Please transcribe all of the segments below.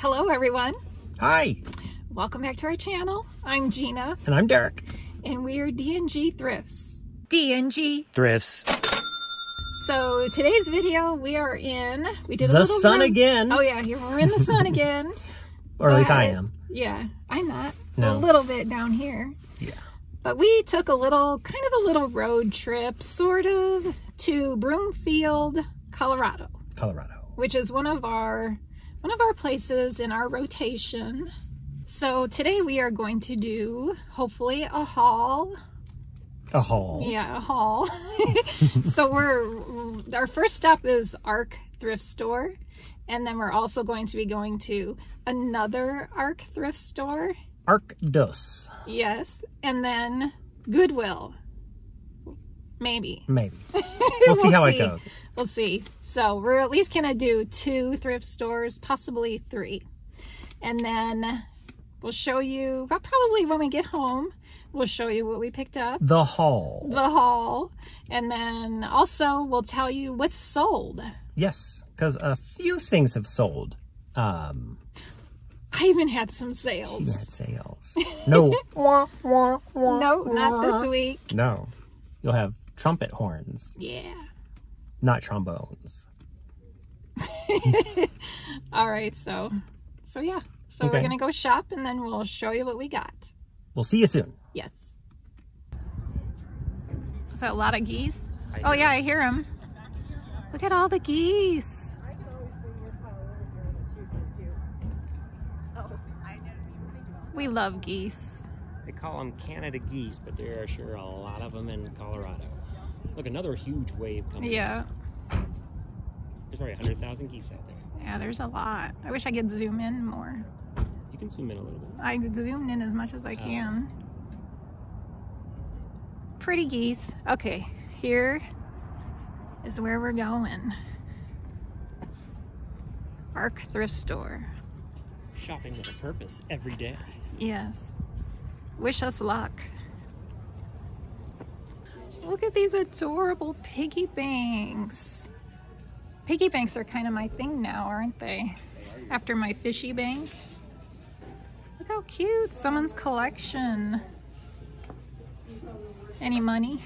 Hello everyone. Hi. Welcome back to our channel. I'm Gina. And I'm Derek. And we are D&G Thrifts. D&G Thrifts. So today's video we are in, we did a the little sun road. again. Oh yeah, here we're in the sun again. Or at least I am. Yeah, I'm not. No. A little bit down here. Yeah. But we took a little, kind of a little road trip, sort of, to Broomfield, Colorado. Which is one of our places in our rotation. So today we are going to do, hopefully, a haul. A haul. Yeah, a haul. So our first stop is Arc thrift store. And then we're also going to be going to another Arc thrift store. Arc dos. Yes. And then Goodwill. Maybe. Maybe. We'll see how it goes. We'll see. So we're at least going to do 2 thrift stores, possibly 3. And then we'll show you, well, probably when we get home, we'll show you what we picked up. The haul. The haul. And then also we'll tell you what's sold. Yes, because a few things have sold. I even had some sales. She had sales. No. No, not this week. No. You'll have trumpet horns. Yeah. Not trombones. All right, so yeah. So okay. We're going to go shop and then we'll show you what we got. We'll see you soon. Yes. Is that a lot of geese? Oh yeah, I hear them. Look at all the geese. We love geese. They call them Canada geese, but there are sure a lot of them in Colorado. Look, another huge wave coming. Yeah. There's probably 100,000 geese out there. Yeah, there's a lot. I wish I could zoom in more. You can zoom in a little bit. I zoomed in as much as I can. Pretty geese. Okay, here is where we're going. Arc thrift store. Shopping with a purpose every day. Yes. Wish us luck. Look at these adorable piggy banks. Piggy banks are kind of my thing now, aren't they? After my fishy bank. Look how cute. Someone's collection. Any money?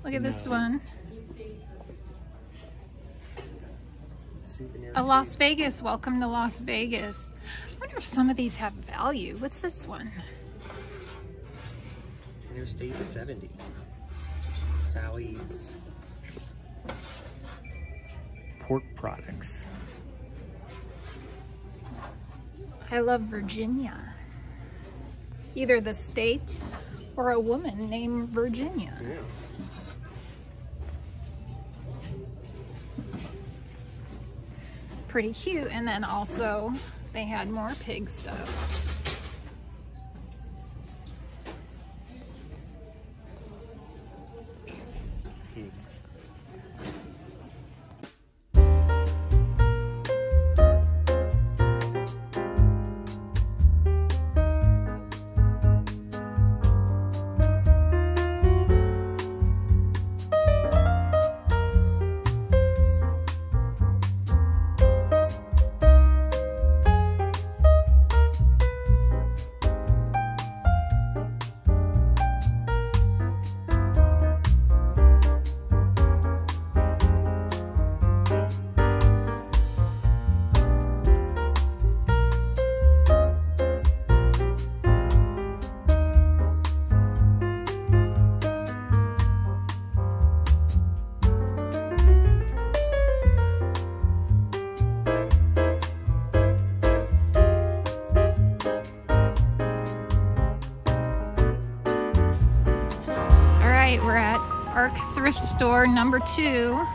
Look at this one. A Las Vegas. Welcome to Las Vegas. I wonder if some of these have value. What's this one? Interstate 70. Sally's pork products. I love Virginia. Either the state or a woman named Virginia. Yeah. Pretty cute. And then also they had more pig stuff. Pigs. We're at Arc thrift store number 2.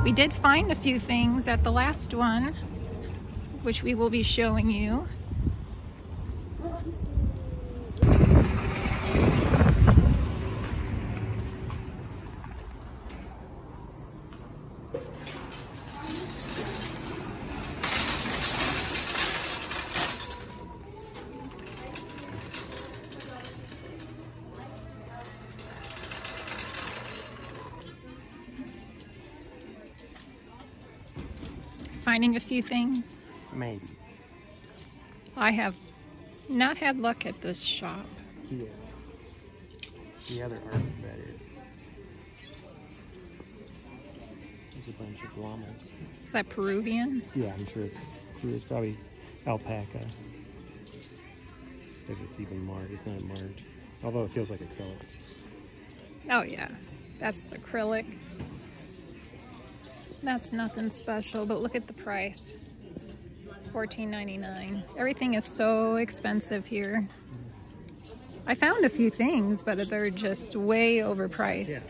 We did find a few things at the last one, which we will be showing you. finding a few things? Maybe. I have not had luck at this shop. Yeah. The other art's better. There's a bunch of llamas. Is that Peruvian? Yeah, I'm sure it's probably alpaca. If it's even marked, it's not marked. Although it feels like acrylic. Oh yeah, that's acrylic. That's nothing special, but look at the price. $14.99. Everything is so expensive here. I found a few things, but they're just way overpriced. Yeah.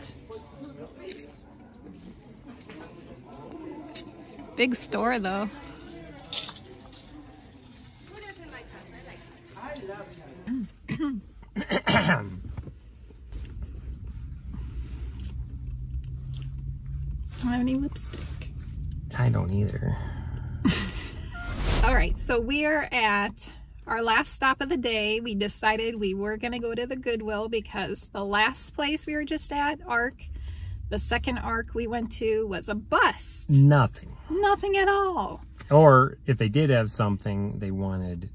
Big store though. I don't have any lipstick. I don't either. All right, so we are at our last stop of the day. We decided we were going to go to the Goodwill because the last place we were just at, Arc, the second Arc we went to was a bust. Nothing. Nothing at all. Or if they did have something, they wanted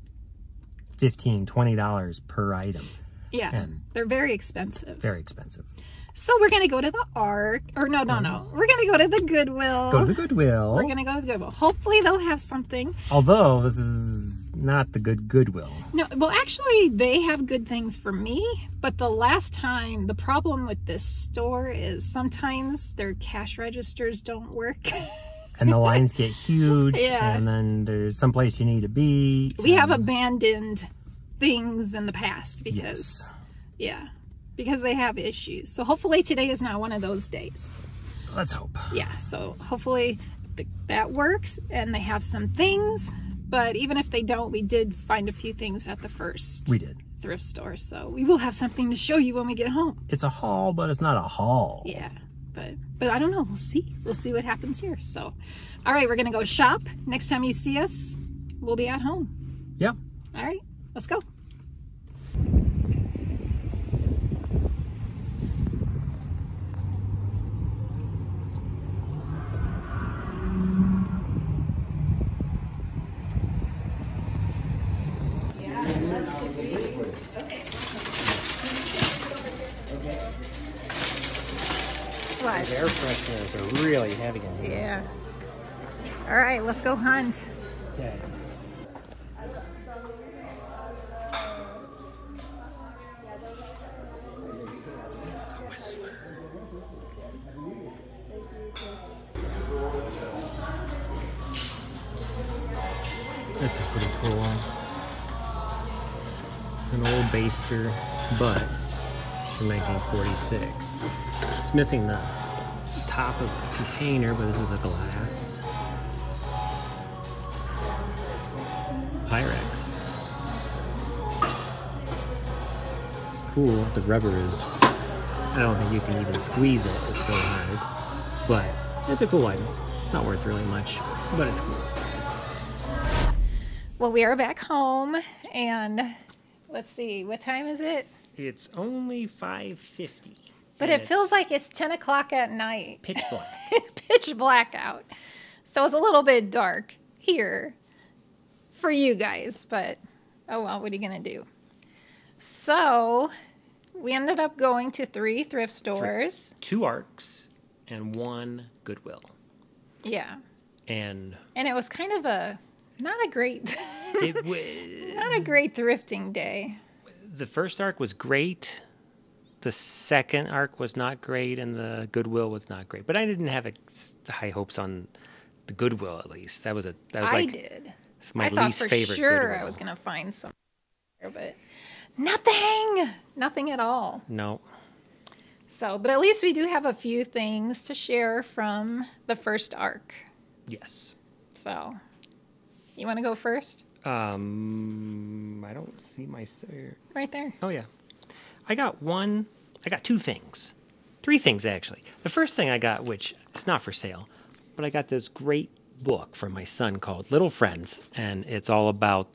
$15, $20 per item. Yeah, and they're very expensive. Very expensive. So we're going to go to the Arc. Or no. We're going to go to the Goodwill. Go to the Goodwill. We're going to go to the Goodwill. Hopefully they'll have something. Although this is not the good Goodwill. No, well actually they have good things for me. But the last time, the problem with this store is sometimes their cash registers don't work. And the lines get huge. Yeah. And then there's someplace you need to be. We have abandoned things in the past because, yeah, because they have issues. So hopefully today is not one of those days. Let's hope. Yeah, so hopefully that works and they have some things. But even if they don't, we did find a few things at the first thrift store. So we will have something to show you when we get home. It's a haul, but it's not a haul. Yeah, but I don't know. We'll see. We'll see what happens here. So, all right, we're going to go shop. Next time you see us, we'll be at home. Yeah. All right, let's go. Those air fresheners are really heavy in here. Yeah. All right, let's go hunt. Okay. This is pretty cool. It's an old baster, but from 1946. It's missing the top of the container, but this is a glass Pyrex. It's cool. The rubber is, I don't think you can even squeeze it. It's so hard, but it's a cool item. Not worth really much, but it's cool. Well, we are back home, and let's see, what time is it? It's only 5:50. But it feels like it's 10 o'clock at night. Pitch black. Pitch black out. So it's a little bit dark here for you guys, but oh well, what are you going to do? So we ended up going to 3 thrift stores. 2 Arcs and 1 Goodwill. Yeah. And it was kind of not a great thrifting day. The first Arc was great. The second Arc was not great, and the Goodwill was not great. But I didn't have high hopes on the Goodwill, at least. That was I did. It's my least favorite. I thought for sure Goodwill. I was going to find something there, but nothing at all. No. So, but at least we do have a few things to share from the first Arc. Yes. So, you want to go first? I don't see my stair. Right there. Oh, yeah. I got 2 things. 3 things, actually. The first thing I got, which is not for sale, but I got this great book from my son called Little Friends, and it's all about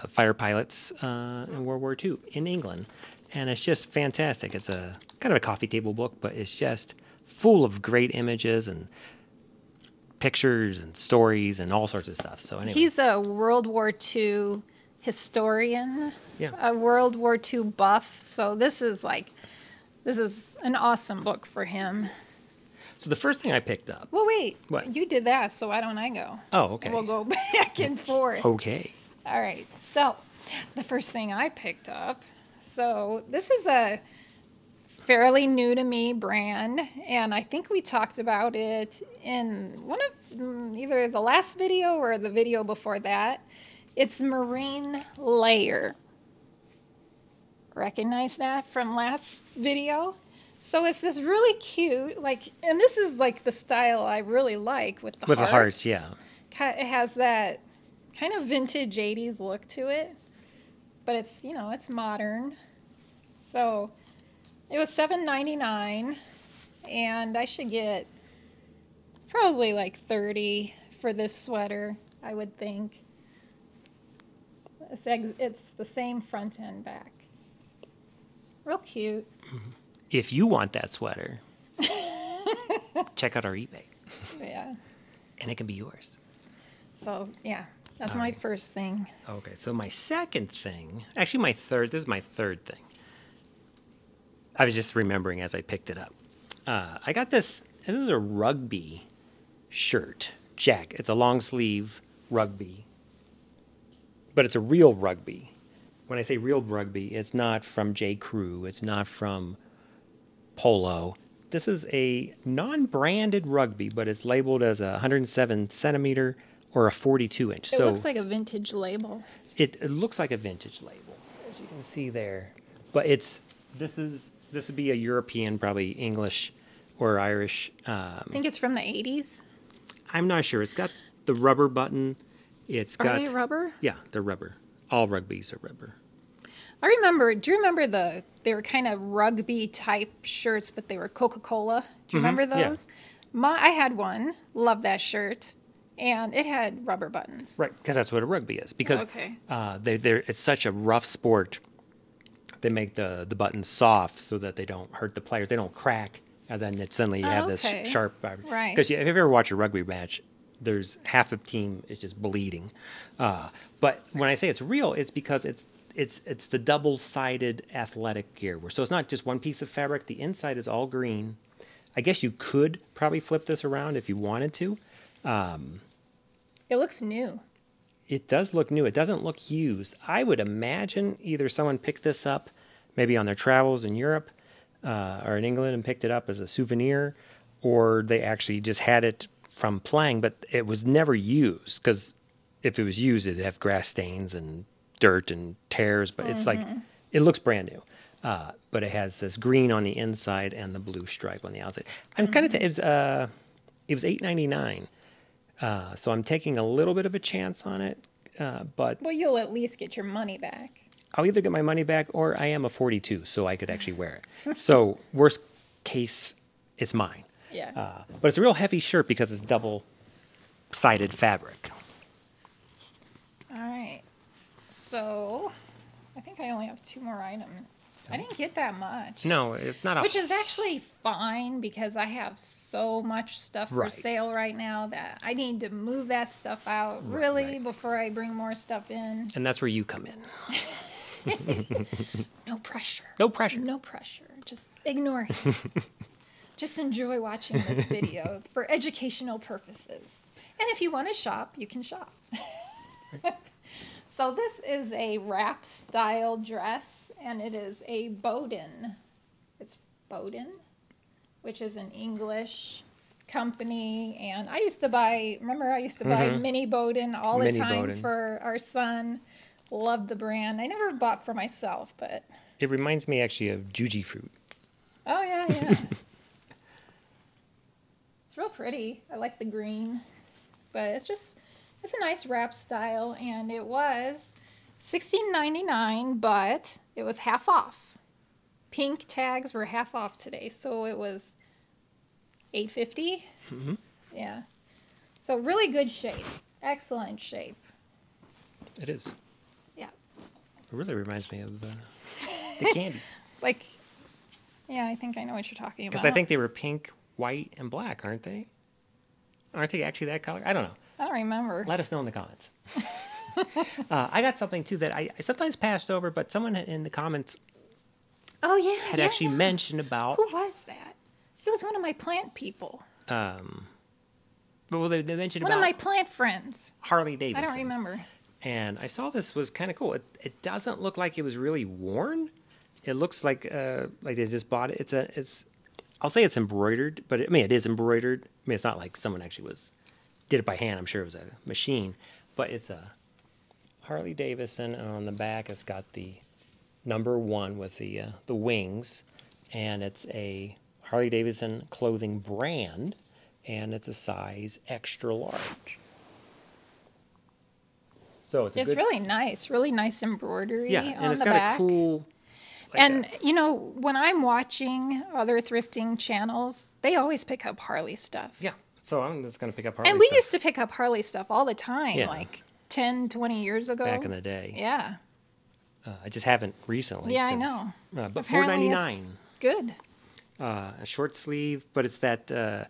fighter pilots in World War II in England. And it's just fantastic. It's a kind of a coffee table book, but it's just full of great images and pictures and stories and all sorts of stuff. So anyway. He's a World War II historian, Yeah. a World War II buff. So this is an awesome book for him. So the first thing I picked up. Well, wait. What? You did that, so why don't I go? Oh, okay. We'll go back and forth. Okay. All right. So the first thing I picked up. So this is a fairly new to me brand, and I think we talked about it in one of either the last video or the video before that. It's Marine Layer. Recognize that from last video? So it's this really cute, and this is like the style I really like with the hearts. With the hearts, yeah. It has that kind of vintage 80s look to it, but it's, it's modern. So it was $7.99, and I should get probably like $30 for this sweater, I would think. It's the same front and back. Real cute. If you want that sweater, check out our eBay. Yeah. And it can be yours. So, yeah, that's my first thing. Okay, so my second thing, actually this is my third thing. I was just remembering as I picked it up. I got this is a rugby shirt, jacket. It's a long sleeve rugby, but it's a real rugby. When I say real rugby, it's not from J. Crew. It's not from Polo. This is a non-branded rugby, but it's labeled as a 107 centimeter or a 42 inch. It looks like a vintage label. It looks like a vintage label, as you can see there. But this would be a European, probably English or Irish. I think it's from the 80s. I'm not sure. It's got the rubber button. Are they rubber? Yeah, they're rubber. All rugbies are rubber. Do you remember they were kind of rugby type shirts, but they were Coca-Cola? Do you remember those? Yeah. I had one, loved that shirt, and it had rubber buttons. Right, because that's what a rugby is. Because it's such a rough sport. They make the buttons soft so that they don't hurt the players. They don't crack, and then suddenly you have this sharp. Right. Because if you ever watch a rugby match, there's half the team is just bleeding. But when I say it's real, it's because it's the double-sided athletic gear. So it's not just one piece of fabric. The inside is all green. I guess you could probably flip this around if you wanted to. It looks new. It does look new. It doesn't look used. I would imagine either someone picked this up maybe on their travels in Europe or in England and picked it up as a souvenir, or they actually just had it from playing, but it was never used, because if it was used, it'd have grass stains and dirt and tears, but it's like, it looks brand new. But it has this green on the inside and the blue stripe on the outside. I'm kind of, it was $8.99. So I'm taking a little bit of a chance on it, but... Well, you'll at least get your money back. I'll either get my money back, or I am a 42, so I could actually wear it. So worst case, it's mine. Yeah. But it's a real heavy shirt because it's double-sided fabric. All right. So I think I only have 2 more items. I didn't get that much. No, it's not. Which is actually fine, because I have so much stuff for sale right now that I need to move that stuff out before I bring more stuff in. And that's where you come in. No pressure. No pressure. No pressure. Just ignore him. Just enjoy watching this video for educational purposes. And if you want to shop, you can shop. So this is a wrap style dress, and it is a Bowden. It's Bowden, which is an English company. And I used to buy Mini Bowden all the time for our son. Loved the brand. I never bought for myself, but... It reminds me actually of Juji fruit. Oh, yeah. It's real pretty. I like the green. But it's a nice wrap style, and it was $16.99, but it was half off. Pink tags were half off today, so it was $8.50. Mm-hmm. Yeah. So really good shape. Excellent shape. It is. Yeah. It really reminds me of the candy. Yeah, I think I know what you're talking about. Because I think they were pink, white, and black, aren't they? Aren't they actually that color? I don't know. I don't remember. Let us know in the comments. I got something too that I sometimes passed over, but someone in the comments had actually mentioned about. Who was that? He was one of my plant people. Well, they mentioned one about of my plant friends. Harley Davidson. I don't remember. And I saw this was kind of cool. It doesn't look like it was really worn. It looks like they just bought it. I'll say it's embroidered, but it is embroidered. I mean, it's not like someone actually did it by hand. I'm sure it was a machine, but it's a Harley Davidson, and on the back it's got the number 1 with the wings, and it's a Harley Davidson clothing brand, and it's a size extra large. So it's really nice embroidery. Yeah, and on it's the got back. a cool. And you know, when I'm watching other thrifting channels, they always pick up Harley stuff. Yeah, so I'm just gonna pick up Harley. And we stuff. used to pick up Harley stuff all the time, Yeah. like 10, 20 years ago. Back in the day. Yeah. I just haven't recently. Yeah, I know. But Apparently $4.99. it's good. A short sleeve, but it's that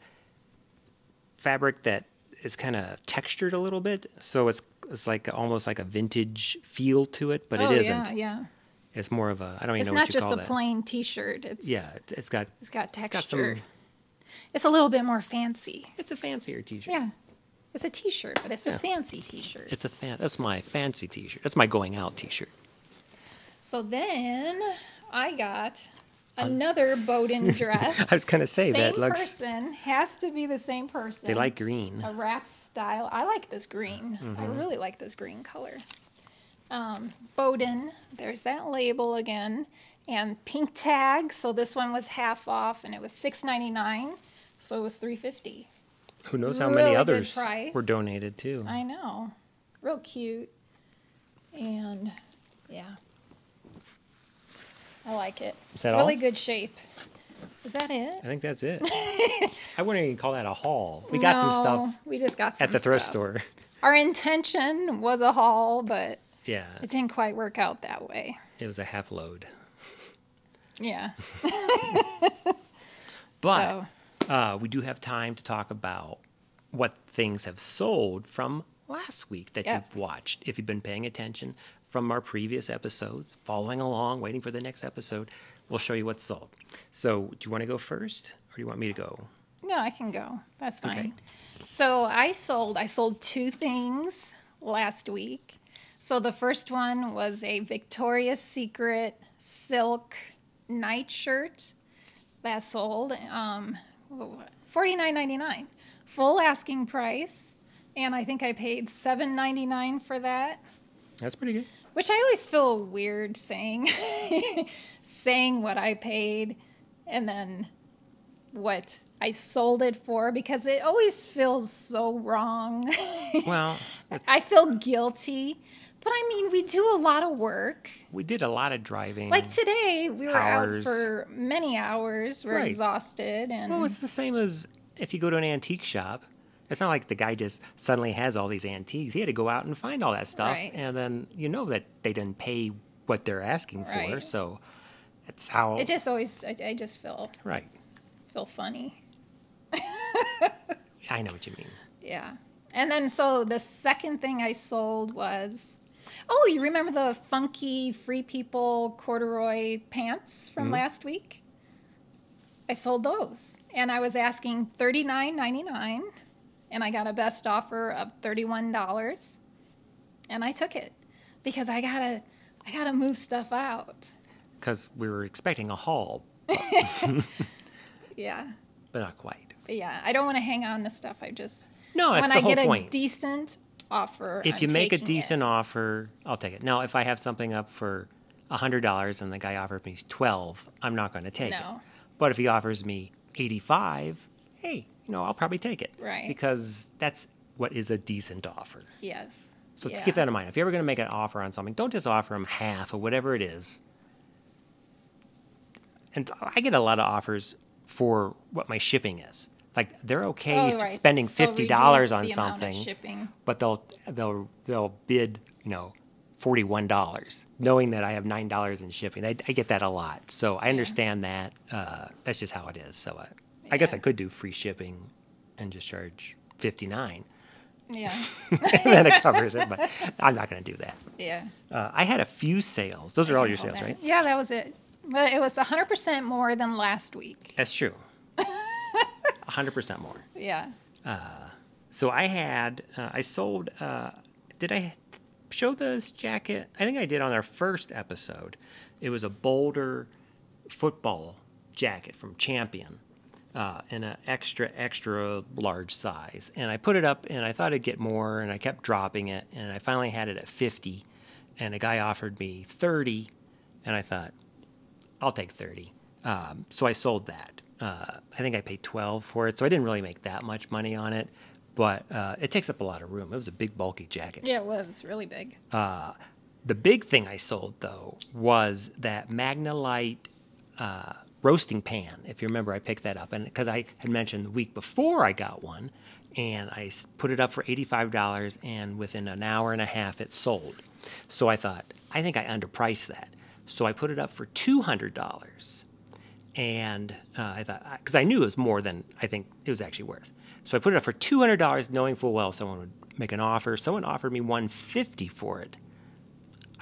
fabric that is kind of textured a little bit, so it's like almost like a vintage feel to it, but it isn't. Yeah. It's more of a, I don't even It's know not what you just call a that. plain T-shirt. It's It's got texture. It's a little bit more fancy. It's a fancier T-shirt. Yeah. It's a T-shirt, but it's a fancy T-shirt. That's my fancy T-shirt. That's my going out T-shirt. So then I got another Bowden dress. I was gonna say same that looks. person, has to be the same person. They like green. A wrap style. I like this green. I really like this green color. Bowden, there's that label again. And pink tag, so this one was half off and it was $6.99, so it was $3.50. Who knows how Really many good others price. were donated too. I know. Real cute. And yeah. I like it. Is that really all? good shape. Is that it? I think that's it. I wouldn't even call that a haul. We got some stuff We just got some at the thrift stuff. store. Our intention was a haul, but Yeah, it didn't quite work out that way. it was a half load. Yeah. But we do have time to talk about what things have sold from last week that you've watched. If you've been paying attention from our previous episodes, following along, waiting for the next episode, we'll show you what's sold. So do you want to go first or do you want me to go? No, I can go. That's fine. Okay. So I sold 2 things last week. So the first one was a Victoria's Secret silk nightshirt that sold $49.99, full asking price, and I think I paid $7.99 for that. That's pretty good. Which I always feel weird saying saying what I paid and then what I sold it for, because it always feels so wrong. Well, I feel guilty. But I mean, we do a lot of work. we did a lot of driving. Like today, we were Hours. out for many hours. We're Right. exhausted. And Well, it's the same as if you go to an antique shop. It's not like the guy just suddenly has all these antiques. He had to go out and find all that stuff. Right. And then you know that they didn't pay what they're asking for. Right. So it's how... it just always, I just feel Right. funny. I know what you mean. Yeah. And then so the second thing I sold was, oh, you remember the funky Free People corduroy pants from last week? I sold those. And I was asking $39.99, and I got a best offer of $31. And I took it because I gotta move stuff out. Because we were expecting a haul, Yeah. but not quite. But yeah, I don't want to hang on to stuff. No, that's when the I whole get point. a decent offer, If I'm you make a taking it. decent offer, I'll take it. Now, if I have something up for $100 and the guy offered me $12, I'm not going to take it. No. But if he offers me $85, hey, I'll probably take it. Right. Because that's what is a decent offer. Yes. So Yeah. keep that in mind. If you're ever going to make an offer on something, don't just offer them half or whatever it is. And I get a lot of offers for what my shipping is. Like they're okay Oh, right. spending They'll $50 reduce on the amount of something, shipping. but they'll bid $41, knowing that I have $9 in shipping. I get that a lot, so I understand that. That's just how it is. So I guess I could do free shipping and just charge $59. Yeah. And then it covers it, but I'm not going to do that. Yeah. I had a few sales. Those are all your sales, right? Yeah, that was it. But it was 100% more than last week. That's true. 100% more. Yeah. So I sold, did I show this jacket? I think I did on our first episode. It was a Boulder football jacket from Champion in an extra large size. And I put it up, and I thought I'd get more, and I kept dropping it, and I finally had it at 50, and a guy offered me 30, and I thought, I'll take 30. So I sold that. I think I paid 12 for it, so I didn't really make that much money on it, but it takes up a lot of room. It was a big, bulky jacket. Yeah, it was really big. The big thing I sold, though, was that Magnolia roasting pan. If you remember, I picked that up, and because I had mentioned the week before I got one, and I put it up for $85, and within an hour and a half, it sold. So I thought, I think I underpriced that. So I put it up for $200, and I thought, because I knew it was more than I think it was actually worth. So I put it up for $200, knowing full well someone would make an offer. Someone offered me $150 for it.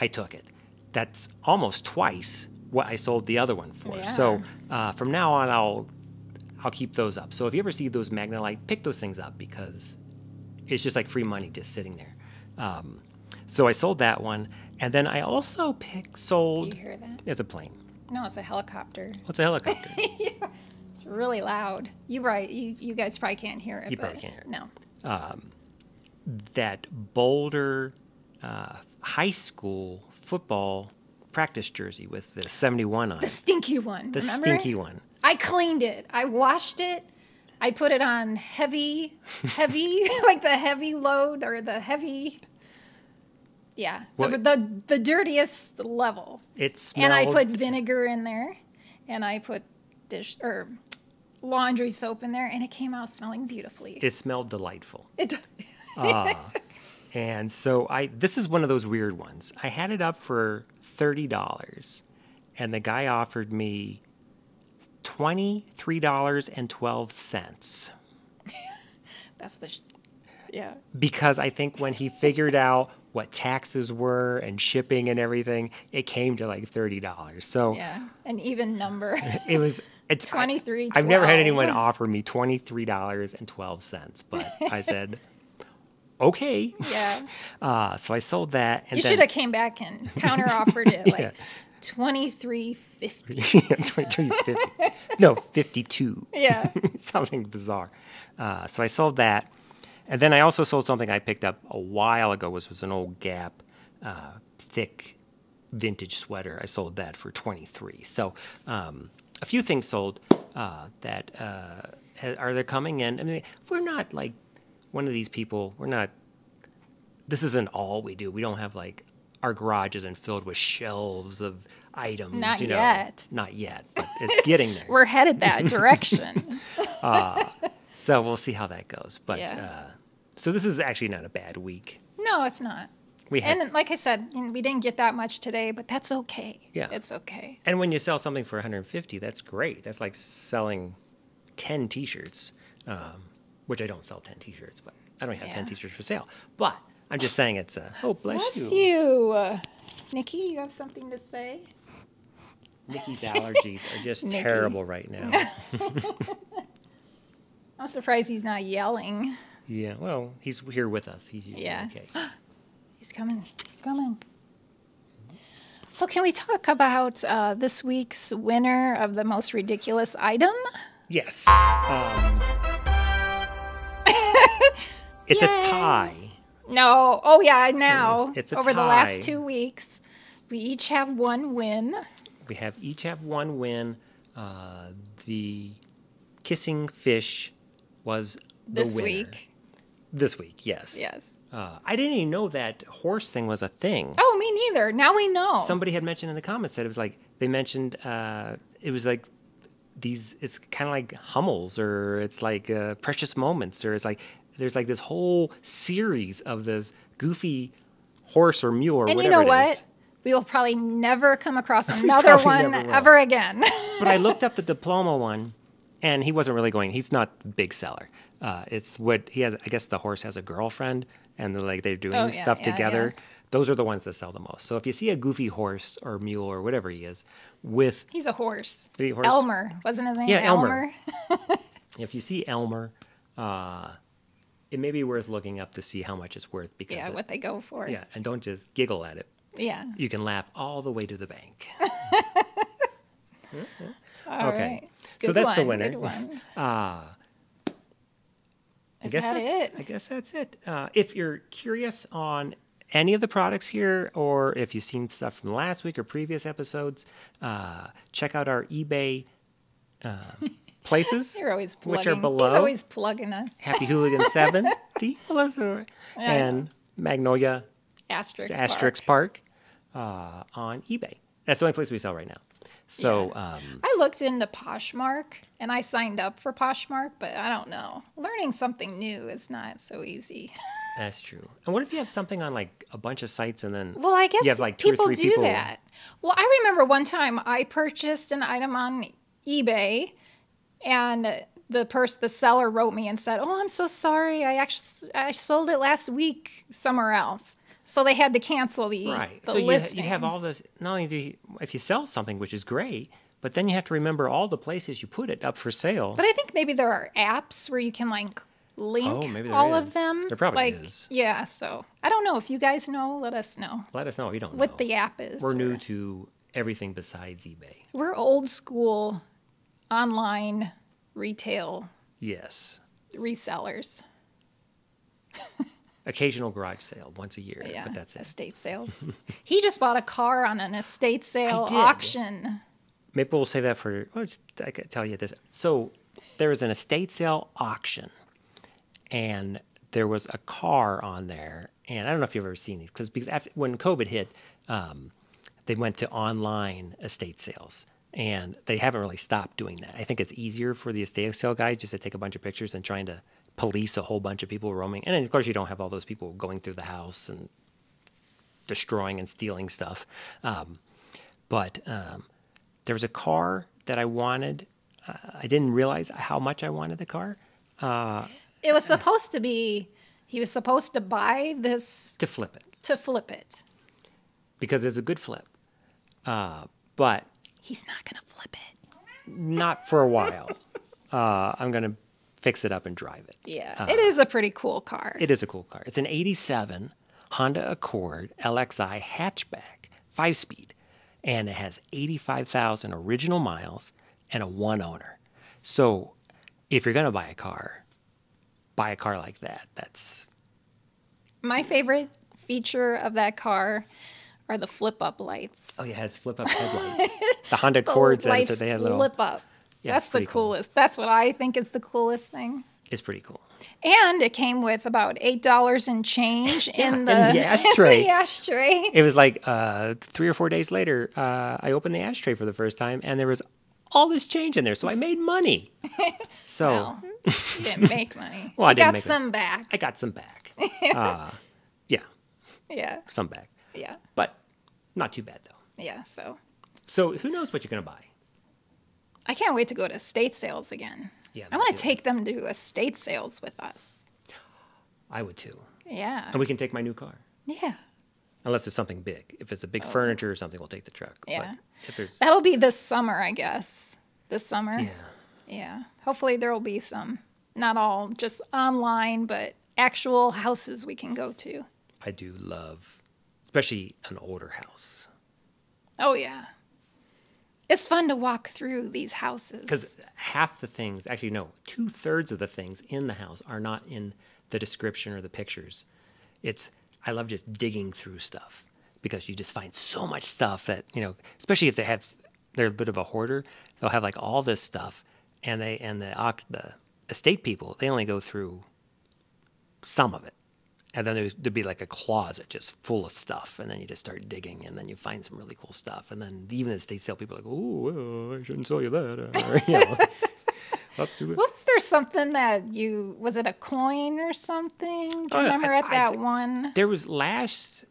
I took it. That's almost twice what I sold the other one for. Yeah. So from now on, I'll keep those up. So if you ever see those Magnolia, pick those things up, because it's just like free money just sitting there. So I sold that one, and then I also sold. Do you hear that? It's a plane. No, it's a helicopter. What's a helicopter? Yeah. It's really loud. You guys probably can't hear it. You probably can't hear it. No. That Boulder high school football practice jersey with the 71 on it. The stinky one. The remember? stinky one. I cleaned it. I washed it. I put it on heavy, like the heavy load or the heavy. Yeah, the dirtiest level. It smelled. And I put vinegar in there, and I put laundry soap in there, and it came out smelling beautifully. It smelled delightful. It. And so this is one of those weird ones. I had it up for $30, and the guy offered me $23.12. That's yeah. Because I think when he figured out what taxes were and shipping and everything, it came to like $30. So yeah, an even number. It's 23. I've never had anyone offer me $23.12, but I said, okay. Yeah. So I sold that. And you should have came back and counter offered it like $23.50. $23.50. No, 52. Yeah. Something bizarre. So I sold that. And then I also sold something I picked up a while ago, which was an old Gap thick vintage sweater. I sold that for $23. So a few things sold that are they coming in. I mean, we're not like one of these people. We're not. This isn't all we do. We don't have like our garage isn't filled with shelves of items. Not yet. Not yet, but it's getting there. We're headed that direction. So we'll see how that goes. But yeah. So this is actually not a bad week. No, it's not. And like I said, we didn't get that much today, but that's okay. Yeah. It's okay. And when you sell something for $150, that's great. That's like selling 10 T-shirts, which I don't sell 10 T-shirts, but I don't have 10 T-shirts for sale. But I'm just saying it's a, bless you. Nikki, you have something to say? Nikki's allergies are just terrible right now. I'm surprised he's not yelling. Yeah, well, he's here with us. He's usually okay. He's coming. He's coming. So can we talk about this week's winner of the most ridiculous item? Yes. It's a tie. No. Oh, yeah, now. It's a Over tie. The last 2 weeks, we each have one win. We each have one win. The kissing fish was the this winner. week. This week, yes. Yes. I didn't even know that horse thing was a thing. Oh, me neither. Now we know. Somebody had mentioned in the comments that it was like, they mentioned it was like these, it's kind of like Hummels, or it's like Precious Moments, or it's like, there's like this whole series of this goofy horse or mule or whatever it is. And you know what? We will probably never come across another one ever again. But I looked up the diploma one, And he wasn't really going. He's not the big seller. It's what he has. I guess the horse has a girlfriend, and they're doing stuff together. Yeah. Those are the ones that sell the most. So if you see a goofy horse or mule or whatever he is, he's a horse. Elmer wasn't his name? Yeah, Elmer. If you see Elmer, it may be worth looking up to see how much it's worth because what they go for. Yeah, and don't just giggle at it. Yeah, you can laugh all the way to the bank. All right. So that's the winner. Good one. I guess that's it. If you're curious on any of the products here, or if you've seen stuff from last week or previous episodes, check out our eBay places. You're always plugging. Which are below. He's always plugging us. Happy Hooligan 70 and Magnolia Park on eBay. That's the only place we sell right now. So I looked into Poshmark and I signed up for Poshmark, but I don't know. Learning something new is not so easy. That's true. And what if you have something on like a bunch of sites and then well, I guess you have like two people or three people do that. Well, I remember one time I purchased an item on eBay and the seller wrote me and said, "Oh, I'm so sorry. I sold it last week somewhere else." So they had to cancel the listing. You have all this. Not only do if you sell something, which is great, but then you have to remember all the places you put it up for sale. But I think maybe there are apps where you can like link all of them. There probably is. Yeah. So I don't know if you guys know. Let us know. Let us know if you don't know what the app is. We're new to everything besides eBay. We're old school online retail. Yes. Resellers. Occasional garage sale once a year, but that's it. Estate sales. He just bought a car on an estate sale auction. Maybe we'll say that for, I can tell you this. So there was an estate sale auction, and there was a car on there. And I don't know if you've ever seen these, because when COVID hit, they went to online estate sales. And they haven't really stopped doing that. I think it's easier for the estate sale guys just to take a bunch of pictures and trying to police a whole bunch of people roaming. And then, of course, you don't have all those people going through the house and destroying and stealing stuff. But there was a car that I wanted. I didn't realize how much I wanted the car. It was supposed to be, he was supposed to buy this. To flip it. To flip it. Because it's a good flip. But. He's not going to flip it. Not for a while. I'm going to fix it up and drive it. Yeah, it is a pretty cool car. It is a cool car. It's an 87 Honda Accord LXI hatchback, 5-speed. And it has 85,000 original miles and a one owner. So if you're going to buy a car like that. That's my favorite feature of that car are the flip-up lights. Oh, yeah, it has flip-up headlights. The Honda Accords, they had little flip-up. Yeah, that's the coolest. Cool. That's what I think is the coolest thing. It's pretty cool. And it came with about $8 and change in the ashtray. The ashtray. It was like 3 or 4 days later, I opened the ashtray for the first time, and there was all this change in there. So I made money. So well, you didn't make money. Well, I didn't got some back. I got some back. Yeah. Yeah. Some back. Yeah. But not too bad, though. Yeah, So who knows what you're going to buy? I can't wait to go to estate sales again. Yeah, I want to take them to estate sales with us. I would, too. Yeah. And we can take my new car. Yeah. Unless it's something big. If it's a big furniture or something, we'll take the truck. Yeah. But if there's... That'll be this summer, I guess. This summer. Yeah. Yeah. Hopefully there will be some, not all just online, but actual houses we can go to. I do love, especially an older house. Oh, yeah. It's fun to walk through these houses. Because half the things, actually, no, 2/3 of the things in the house are not in the description or the pictures. I love just digging through stuff because you just find so much stuff that, especially if they're a bit of a hoarder, they'll have like all this stuff, and the estate people, they only go through some of it. And then there'd be like a closet just full of stuff. And then you just start digging, and then you find some really cool stuff. And then even the estate sale people are like, oh, well, I shouldn't sell you that. Let's do it. Was there something that was it a coin or something? Do you remember that one? There was last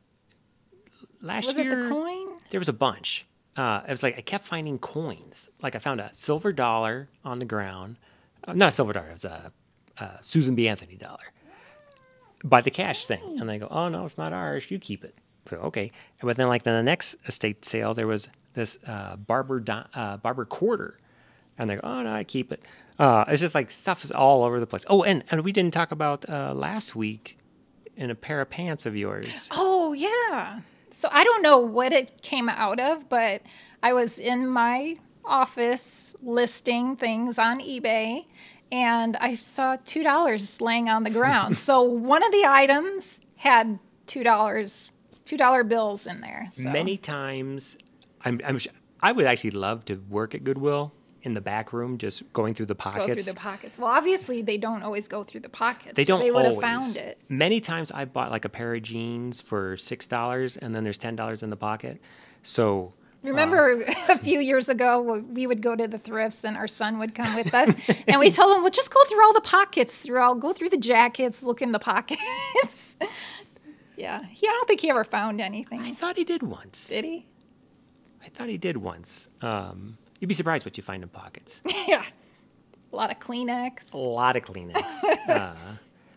year. Was it the coin? There was a bunch. It was like I kept finding coins. Like I found a silver dollar on the ground. not a silver dollar. It was a Susan B. Anthony dollar. By the cash thing. And they go, oh, no, it's not ours. You keep it. So, okay. But then, like, the next estate sale, there was this barber quarter. And they go, oh, no, I keep it. It's just like stuff is all over the place. Oh, and we didn't talk about last week in a pair of pants of yours. Oh, yeah. So I don't know what it came out of, but I was in my office listing things on eBay, and I saw $2 laying on the ground. So one of the items had $2 bills in there. So. Many times, I would actually love to work at Goodwill in the back room, just going through the pockets. Go through the pockets. Well, obviously, they don't always go through the pockets. They don't They would always. have found it. Many times I bought like a pair of jeans for $6, and then there's $10 in the pocket. So remember a few years ago, we would go to the thrifts, and our son would come with us, and we told him, well, just go through all the pockets. Go through the jackets, look in the pockets. Yeah. I don't think he ever found anything. I thought he did once. Did he? I thought he did once. You'd be surprised what you find in pockets. Yeah. A lot of Kleenex. A lot of Kleenex.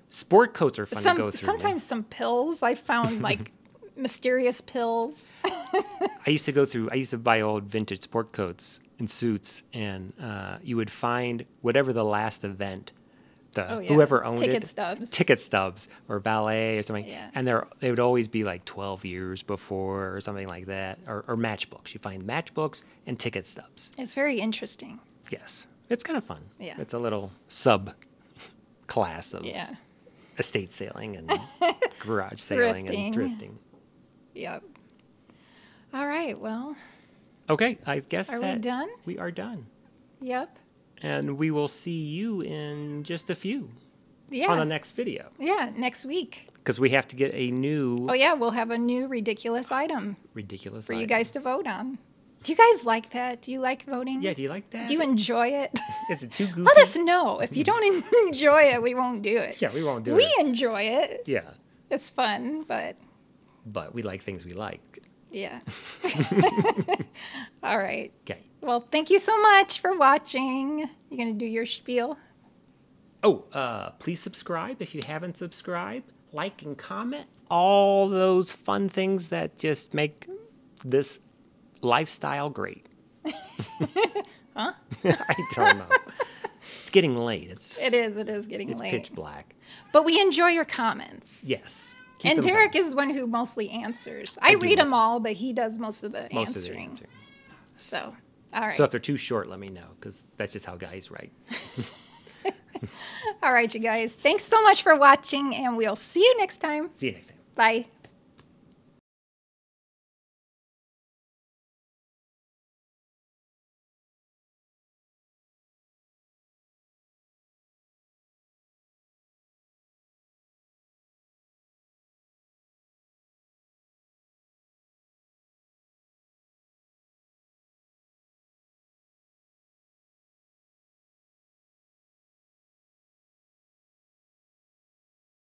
Sport coats are fun to go through. Sometimes some pills. I found like mysterious pills. I used to buy old vintage sport coats and suits, and you would find whatever the last event, whoever owned ticket stubs or ballet or something, yeah. and they would always be like 12 years before or something like that, or matchbooks. You find matchbooks and ticket stubs. It's very interesting. Yes, it's kind of fun. Yeah, it's a little sub class of estate sailing and garage sailing and thrifting. Yep. All right. Well. Okay, I guess we done? We are done. Yep. And we will see you in just a few. Yeah. On the next video. Yeah, next week. Because we have to get a new... Oh, yeah, we'll have a new ridiculous item. For you guys to vote on. Do you guys like that? Do you like voting? Yeah, do you like that? Do you enjoy it? Is it too goofy? Let us know. If you don't enjoy it, we won't do it. Yeah, we won't do it. We enjoy it. Yeah. It's fun, but... But we like things we like. Yeah. All right. Okay. Well, thank you so much for watching. You going to do your spiel? Oh, please subscribe if you haven't subscribed. Like and comment. All those fun things that just make this lifestyle great. Huh? I don't know. It's getting late. It is getting late. It's pitch black. But we enjoy your comments. Yes. And Derek is the one who mostly answers. I read them all, but he does most of the answering. So, all right. So if they're too short, let me know, because that's just how guys write. All right, you guys. Thanks so much for watching, and we'll see you next time. See you next time. Bye.